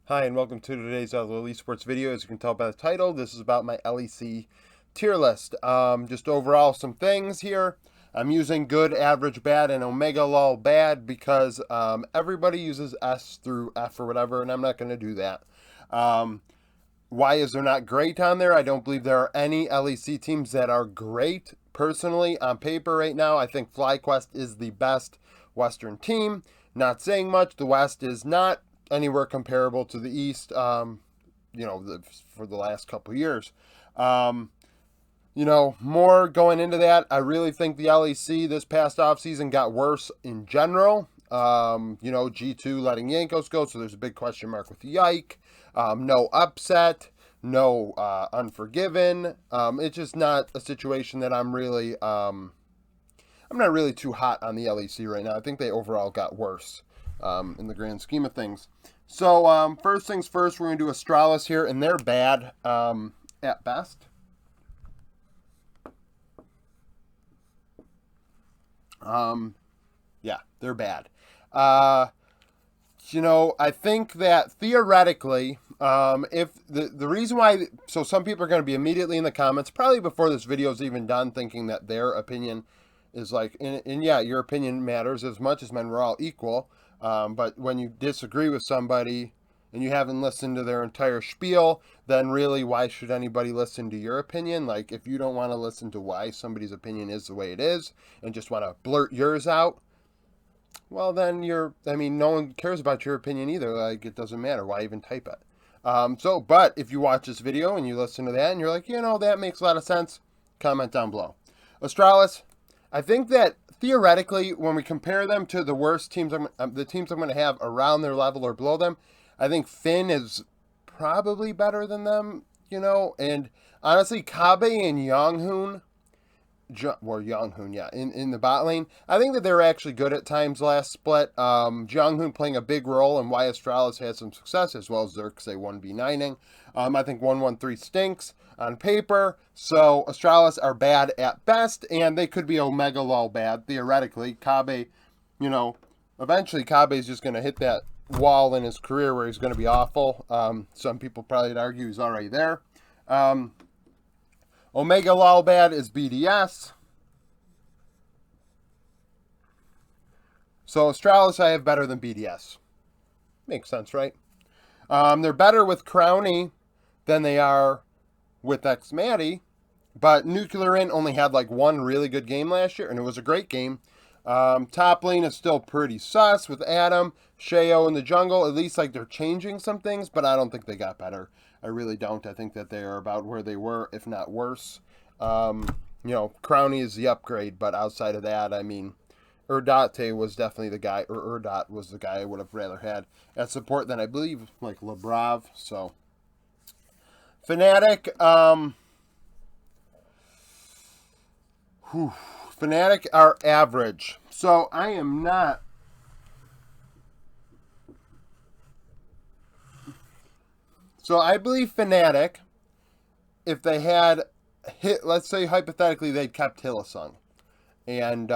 Hi, and welcome to today's LEC Sports video. As you can tell by the title, this is about my LEC tier list. Just overall some things here. I'm using good, average, bad, and omega lol bad because everybody uses S through F or whatever, and I'm not going to do that. Why is there not great on there? I don't believe there are any LEC teams that are great. Personally, on paper right now, I think FlyQuest is the best Western team. Not saying much. The West is not anywhere comparable to the East, for the last couple of years. More going into that, I really think the LEC this past offseason got worse in general. G2 letting Yankos go, so there's a big question mark with Yike. No upset, no Unforgiven. It's just not a situation that I'm not really too hot on the LEC right now. I think they overall got worse in the grand scheme of things. So first things first, we're going to do Astralis here, and they're bad at best. Yeah, they're bad. I think that theoretically, if the reason why, so some people are going to be immediately in the comments, probably before this video is even done, thinking that their opinion is like, and yeah, your opinion matters as much as men. We're all equal. But when you disagree with somebody and you haven't listened to their entire spiel, then really, why should anybody listen to your opinion? Like, if you don't want to listen to why somebody's opinion is the way it is and just want to blurt yours out, well, then no one cares about your opinion either. Like, it doesn't matter. Why even type it? But if you watch this video and you listen to that and you're like, that makes a lot of sense, comment down below. Astralis, I think that theoretically, when we compare them to the worst teams, the teams I'm going to have around their level or below them, I think Finn is probably better than them, and honestly, Kabe and Yonghoon, in the bot lane, I think that they were actually good at times last split. Jonghoon playing a big role in why Astralis had some success, as well as Xerxes 1v9ing. I think 113 stinks on paper, so Astralis are bad at best, and they could be omega lol bad, theoretically. Kabe, eventually Kabe's just going to hit that wall in his career where he's going to be awful. Some people probably would argue he's already there. Omega lol bad is BDS. So Astralis I have better than BDS. Makes sense, right? They're better with Crowny than they are with Xmatty, but Nuclear Int only had like one really good game last year, and it was a great game. Top lane is still pretty sus with Adam, Sheo in the jungle. At least like they're changing some things, but I don't think they got better. I really don't. I think that they are about where they were, if not worse. Crowny is the upgrade, but outside of that, Urdate was definitely the guy, or Urdot was the guy I would have rather had at support than I believe like Lebrav. So Fnatic, Fnatic are average. So I am not. So I believe Fnatic, if they had hit, let's say hypothetically they'd kept Hillsong and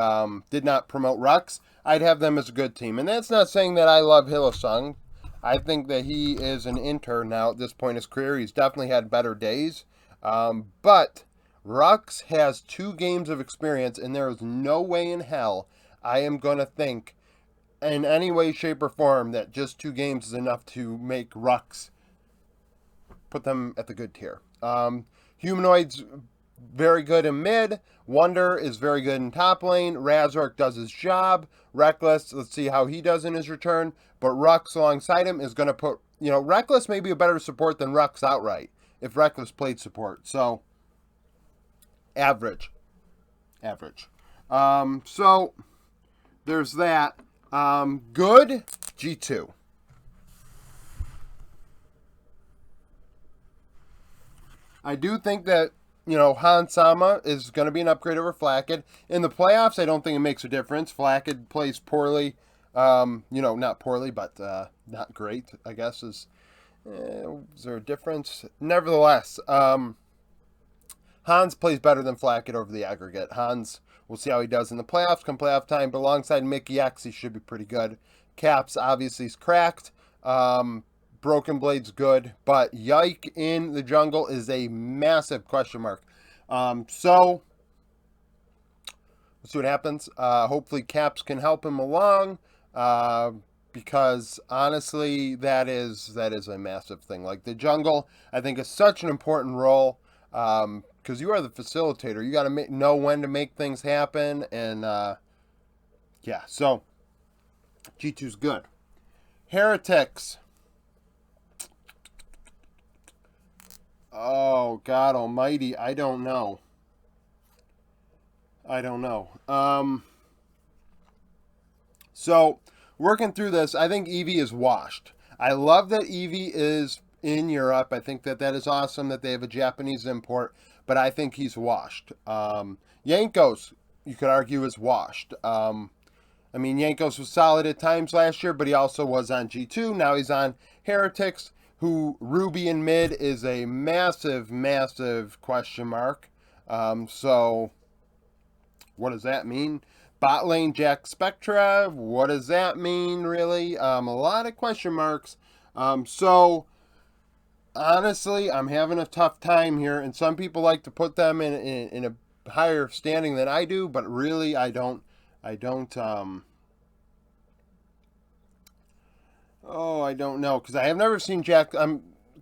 did not promote Rux, I'd have them as a good team. And that's not saying that I love Hillsong. I think that he is an intern now at this point in his career. He's definitely had better days. But Rux has 2 games of experience, and there is no way in hell I am going to think in any way, shape, or form that just 2 games is enough to make Rux put them at the good tier. Humanoid's very good in mid. Wonder is very good in top lane. Razork does his job. Reckless, let's see how he does in his return. But Rux alongside him is going to put, Reckless may be a better support than Rux outright if Reckless played support. So, average. So, there's that. Good, G2. I do think that, Hans Sama is going to be an upgrade over Flakked. In the playoffs, I don't think it makes a difference. Flakked plays poorly. Not poorly, but not great, I guess. Is there a difference? Nevertheless, Hans plays better than Flakked over the aggregate. Hans, we'll see how he does in the playoffs come playoff time, but alongside Mickey X, he should be pretty good. Caps, obviously, is cracked. Broken Blade's good, but Yike in the jungle is a massive question mark. So let's see what happens. Hopefully Caps can help him along, because honestly, that is a massive thing. Like the jungle, I think is such an important role, because you are the facilitator. You got to know when to make things happen, and yeah. So G2's good. Heretics. Oh God Almighty, I don't know. So working through this, I think Eevee is washed. I love that Eevee is in Europe. I think that is awesome that they have a Japanese import, but I think he's washed. Yankos, you could argue, is washed. I mean, Yankos was solid at times last year, but he also was on G2. Now he's on Heretics, who Ruby in mid is a massive, massive question mark. So what does that mean? Bot lane Jack Spectra, what does that mean, really? A lot of question marks. So honestly, I'm having a tough time here, and some people like to put them in a higher standing than I do, but really I don't. I don't know, because I have never seen Jack.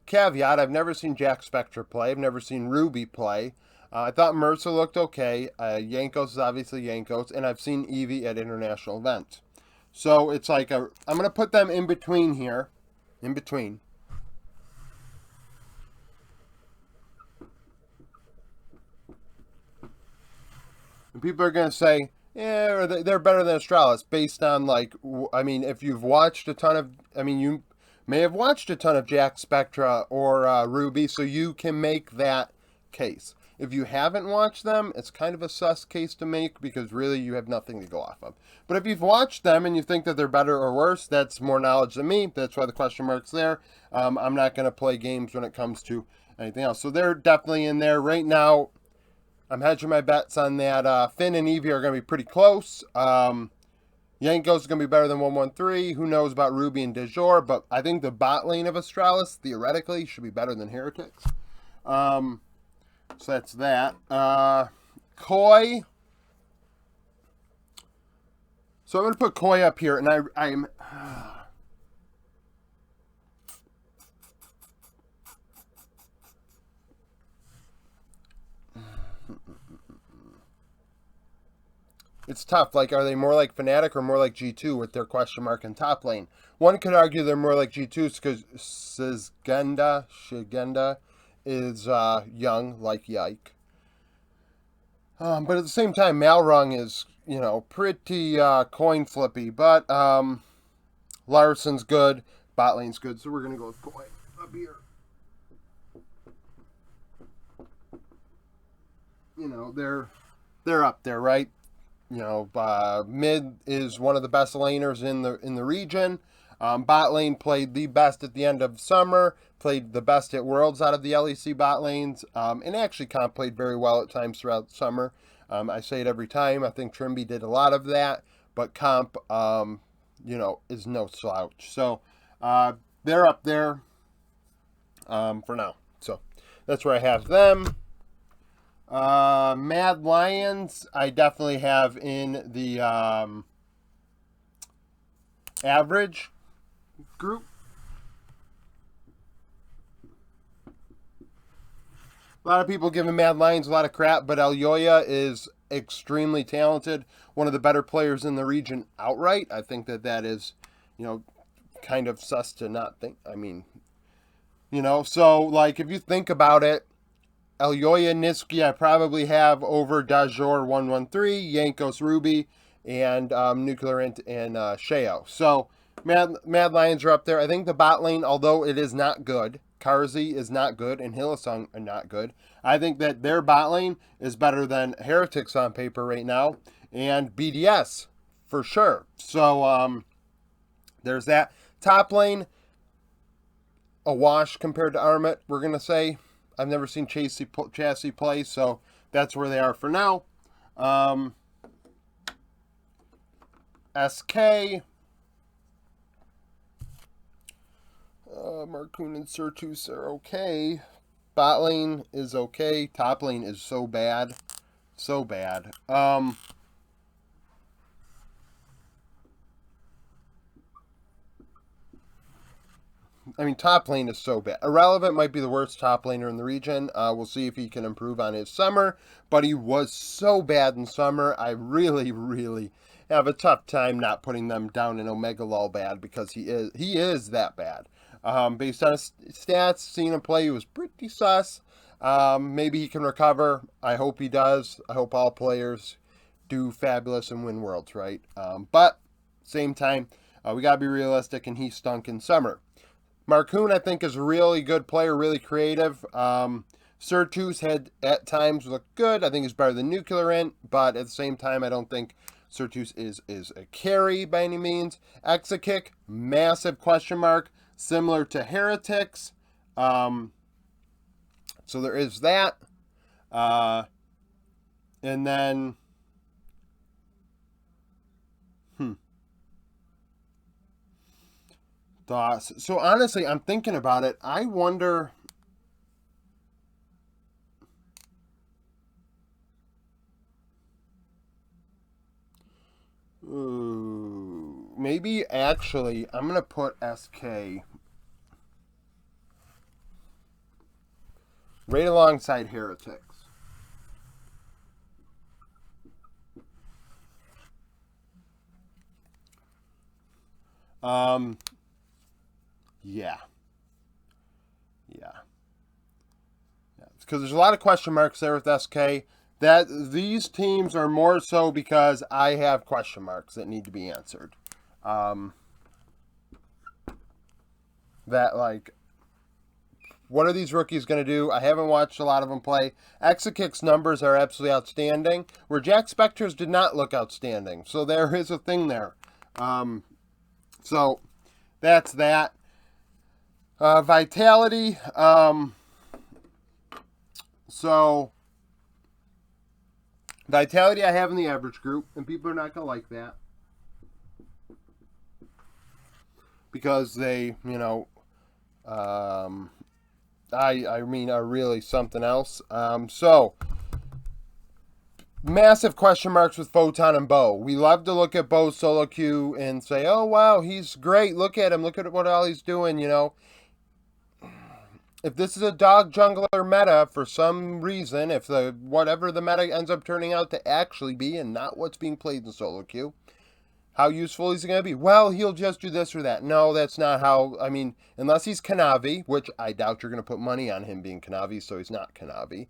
Caveat: I've never seen Jack Spectra play. I've never seen Ruby play. I thought Mercer looked okay. Yankos is obviously Yankos, and I've seen Eevee at international events. So it's like I'm going to put them in between here, in between. And people are going to say, yeah, they're better than Astralis based on, like, I mean, if you've watched a ton of, I mean, you may have watched a ton of Jack Spectra or Ruby, so you can make that case. If you haven't watched them, it's kind of a sus case to make because really you have nothing to go off of. But if you've watched them and you think that they're better or worse, that's more knowledge than me. That's why the question mark's there. I'm not going to play games when it comes to anything else. So they're definitely in there. Right now, I'm hedging my bets on that. Finn and Eevee are going to be pretty close. Yankos is going to be better than 113. Who knows about Ruby and DeJour, but I think the bot lane of Astralis, theoretically, should be better than Heretics. So that's that. Koi. So I'm going to put Koi up here, and I'm... It's tough. Like, are they more like Fnatic or more like G2 with their question mark in top lane? One could argue they're more like G2 because Shigenda is young, like Yike. But at the same time, Malrung is, you know, pretty coin flippy. But Larson's good. Bot lane's good. So we're going to go with Koi up here. You know, they're up there, right? You know, mid is one of the best laners in the region. Bot lane played the best at the end of summer, played the best at Worlds out of the LEC bot lanes, and actually comp played very well at times throughout the summer. I say it every time. I think Trimby did a lot of that, but comp, you know, is no slouch. So they're up there for now. So that's where I have them. Mad Lions, I definitely have in the average group. A lot of people giving Mad Lions a lot of crap, but Elyoya is extremely talented. One of the better players in the region outright. I think that is, you know, kind of sus to not think. I mean, you know, so, like, if you think about it, Elyoya Niski I probably have over DeJour 113, Yankos Ruby, and Nuclear and Sheo. So Mad Lions are up there. I think the bot lane, although it is not good, Karzi is not good, and Hylissang are not good. I think that their bot lane is better than Heretics on paper right now, and BDS for sure. So there's that. Top lane, a wash compared to Armit, we're going to say. I've never seen Chassis play, so that's where they are for now. SK. Marcoon and Sirtus are okay. Bot lane is okay. Top lane is so bad. So bad. I mean, top lane is so bad. Irrelevant might be the worst top laner in the region. We'll see if he can improve on his summer. But he was so bad in summer. I really, really have a tough time not putting them down in Omega Lol bad because he is that bad. Based on his stats, seeing him play, he was pretty sus. Maybe he can recover. I hope he does. I hope all players do fabulous and win worlds, right? But same time, we gotta be realistic, and he stunk in summer. Marcoon, I think, is a really good player, really creative. Sirtus had at times looked good. I think he's better than Nuclear Int, but at the same time, I don't think Sirtus is a carry by any means. Exakick, massive question mark, similar to Heretics. So there is that. And then, thoughts. So honestly, I'm thinking about it. I wonder. Ooh, maybe actually, I'm gonna put SK right alongside Heretics. Yeah. Yeah. Because there's a lot of question marks there with SK. That these teams are more so because I have question marks that need to be answered. That, like, what are these rookies going to do? I haven't watched a lot of them play. Exakick's numbers are absolutely outstanding, where Jack Spector's did not look outstanding. So there is a thing there. So that's that. Vitality. So Vitality I have in the average group, and people are not going to like that. Because they, I mean, are really something else. So, massive question marks with Photon and Bo. We love to look at Bo's solo queue and say, oh, wow, he's great. Look at him. Look at what all he's doing, If this is a dog jungler meta for some reason, if whatever the meta ends up turning out to actually be and not what's being played in solo queue, how useful is he going to be? Well, he'll just do this or that. No, that's not how. I mean, unless he's Kanavi, which I doubt you're going to put money on him being Kanavi, so he's not Kanavi.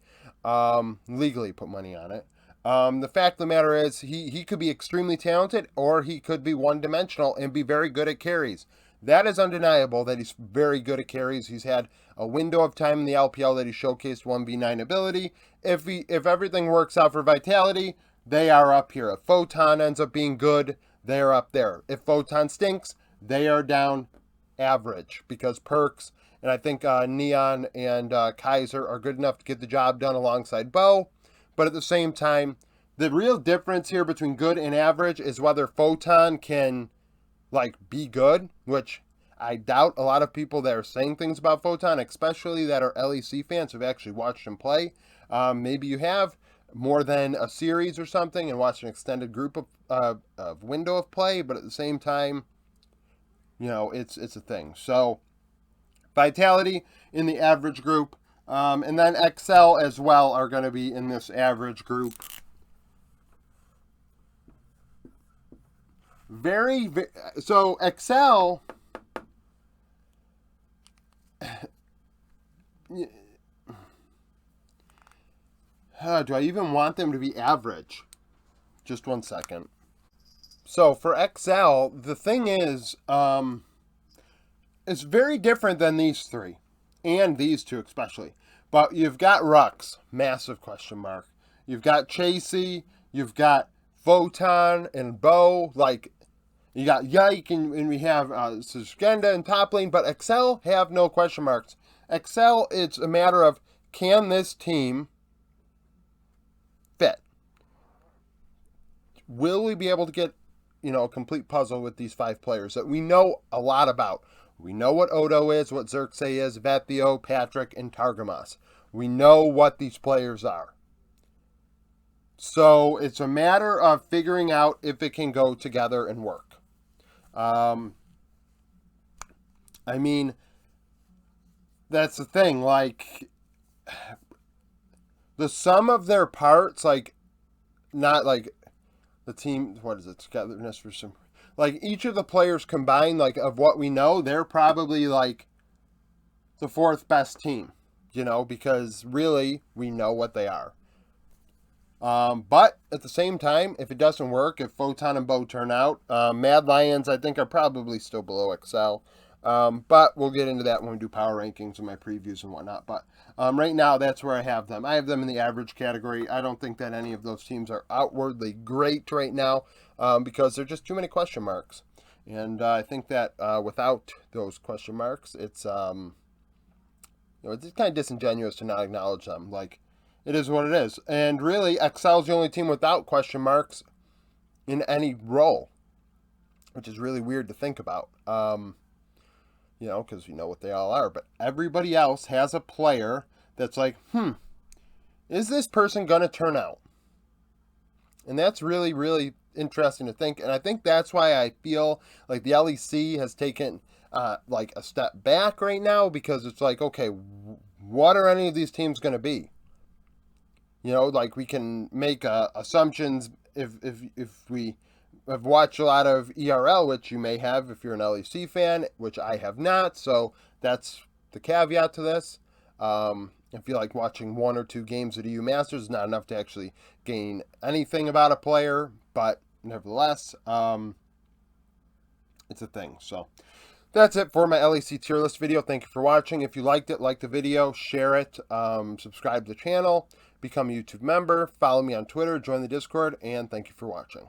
Legally put money on it. The fact of the matter is, he could be extremely talented, or he could be one-dimensional and be very good at carries. That is undeniable that he's very good at carries. He's had a window of time in the LPL that he showcased 1v9 ability. If everything works out for Vitality, they are up here. If Photon ends up being good, they are up there. If Photon stinks, they are down average because Perks and I think Neon and Kaiser are good enough to get the job done alongside Bo. But at the same time, the real difference here between good and average is whether Photon can be good, which I doubt a lot of people that are saying things about Photon, especially that are LEC fans who've actually watched him play. Maybe you have more than a series or something and watched an extended group of window of play, but at the same time, it's a thing. So Vitality in the average group, and then XL as well are going to be in this average group. So XL. Do I even want them to be average? Just one second. So for XL, the thing is, it's very different than these three, and these two especially. But you've got Rux, massive question mark. You've got Chasey, you've got Photon and Bo, you got Yike, and we have Suskenda and top lane, but XL have no question marks. XL, it's a matter of, can this team fit? Will we be able to get, a complete puzzle with these 5 players that we know a lot about? We know what Odo is, what Xerxes is, Vethio, Patrick, and Targamas. We know what these players are. So it's a matter of figuring out if it can go together and work. I mean, that's the thing. Like, the sum of their parts, like, not like the team, what is it, togetherness for some, like each of the players combined, like of what we know, they're probably like the fourth best team, you know, because really we know what they are. But at the same time, if it doesn't work, if Photon and Bo turn out, Mad Lions, I think, are probably still below Excel. But we'll get into that when we do power rankings and my previews and whatnot. But right now, that's where I have them. I have them in the average category. I don't think that any of those teams are outwardly great right now because there are just too many question marks. And I think that without those question marks, it's it's kind of disingenuous to not acknowledge them. Like, it is what it is. And really, Excel's the only team without question marks in any role, which is really weird to think about. Because we know what they all are. But everybody else has a player that's like, is this person going to turn out? And that's really, really interesting to think. And I think that's why I feel like the LEC has taken like a step back right now, because it's like, okay, what are any of these teams going to be? You know, like we can make assumptions if we have watched a lot of ERL, which you may have if you're an LEC fan, which I have not. So that's the caveat to this. I feel like watching one or two games at EU Masters is not enough to actually gain anything about a player, but nevertheless, it's a thing. So that's it for my LEC tier list video. Thank you for watching. If you liked it, like the video, share it, subscribe to the channel, become a YouTube member, follow me on Twitter, join the Discord, and thank you for watching.